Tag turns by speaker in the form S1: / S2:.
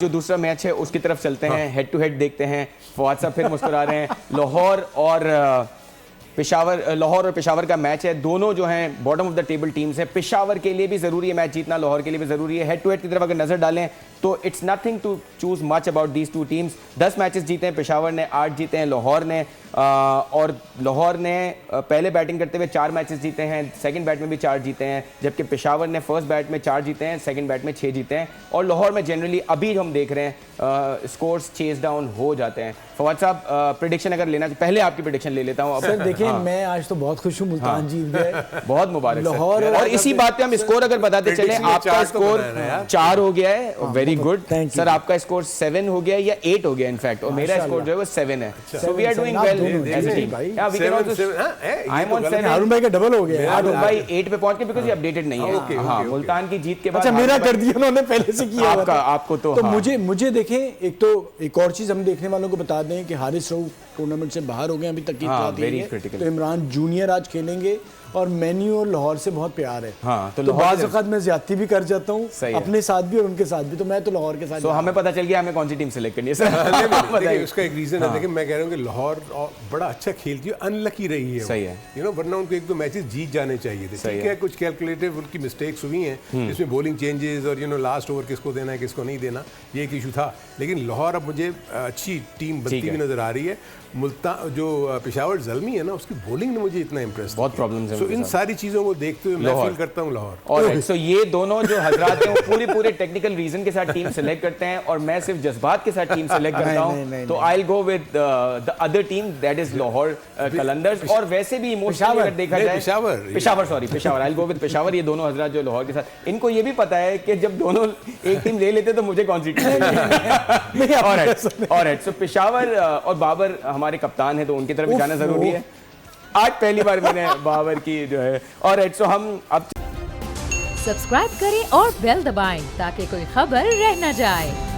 S1: जो दूसरा मैच है उसकी तरफ चलते हैं, हेड टू हेड देखते हैं। फवाद साहब फिर मुस्कुरा रहे हैं। लाहौर और पेशावर का मैच है। दोनों जो हैं bottom of the table teams हैं। पेशावर के लिए भी ज़रूरी है मैच जीतना, लाहौर के लिए भी ज़रूरी है। हेड टू हेड की तरफ अगर नज़र डालें तो it's nothing to choose much about these two teams. 10 matches जीते हैं पेशावर ने, 8 जीते हैं लाहौर ने। और लाहौर ने पहले बैटिंग करते हुए 4 मैचेस जीते हैं, सेकंड बैट में भी 4 जीते हैं, जबकि पेशावर ने फर्स्ट बैट में 4 जीते हैं, सेकंड बैट में 6 जीते हैं। और लाहौर में जनरली अभी हम देख रहे हैं स्कोर्स चेस डाउन हो जाते हैं। फवाद साहब प्रेडिक्शन अगर लेना, पहले आपकी प्रेडिक्शन ले लेता हूँ।
S2: सर देखिए, मैं आज तो बहुत खुश हूँ, मुल्तान जीत गए,
S1: बहुत मुबारक
S2: लाहौर।
S1: और इसी बात पे हम स्कोर अगर बताते चले, आपका स्कोर 4 हो गया है, वेरी गुड सर। आपका स्कोर 7 हो गया या 8 हो गया इनफैक्ट, और मेरा स्कोर जो है वो 7 है। So we are doing well as a team.
S2: Haroon भाई का डबल हो गया।
S1: हारून भाई 8 पे पहुंच के, बिकॉज़ ये अपडेटेड नहीं है। हाँ, मुल्तान की जीत के बाद।
S2: अच्छा, मेरा कर दिया उन्होंने पहले से किया।
S1: आपको तो
S2: मुझे देखें, एक और चीज हम देखने वालों को बता दें कि हारिस रऊफ टूर्नामेंट से बाहर हो गए अभी तक की बात है। तो इमरान जूनियर आज खेलेंगे और मैन्यू और लाहौर से बहुत प्यार है।
S1: हाँ,
S2: तो बाज़ वक़्त मैं ज्यादती भी कर जाता हूँ अपने साथ भी और उनके साथ भी, तो मैं तो लाहौर के साथ।
S1: तो हमें पता चल गया हमें कौन सी टीम सेलेक्ट करनी है सर।
S3: देखिए, उसका एक रीजन है। देखिए, मैं कह रहा हूँ कि लाहौर बड़ा अच्छा खेलती है, अनलकी रही है।
S1: सही है,
S3: वरना उनको 1-2 मैचेस जीत जाने चाहिए थे। ठीक है, कुछ कैलकुलेटिव उनकी मिस्टेक्स हुई हैं, इसमें बॉलिंग चेंजेस और लास्ट ओवर किसको देना है किसको नहीं देना, ये एक इशू था। लेकिन लाहौर अब मुझे अच्छी टीम बनती हुई नजर आ रही है। मुल्तान जो पेशावर ज़ल्मी है ना, उसकी बॉलिंग ने मुझे इतना इंप्रेस,
S1: बहुत प्रॉब्लम्स हैं।
S3: सो इन सारी चीज़ों को देखते हुए मैं फील करता हूँ लाहौर।
S1: और सो ये दोनों जो हजरात हैं वो पूरे टेक्निकल रीजन के साथ टीम सेलेक्ट करते हैं, और मैं सिर्फ जज्बात के साथ टीम सेलेक्ट करता हूँ। तो I will go with the other team, that is Lahore Qalandars. और वैसे भी इमोशनली अगर देखा जाए, Peshawar I will go with Peshawar. ये दोनों हजरात जो लाहौर के साथ, इनको ये भी पता है कि जब दोनों एक टीम ले लेते तो मुझे कौन सी टीम। ऑलराइट, सो पेशावर और बाबर हमारे कप्तान है, तो उनकी तरफ जाना जरूरी है। आज पहली बार मैंने बाबर की जो है। और सो हम अब
S4: सब्सक्राइब करें और बेल दबाएं ताकि कोई खबर रह न जाए।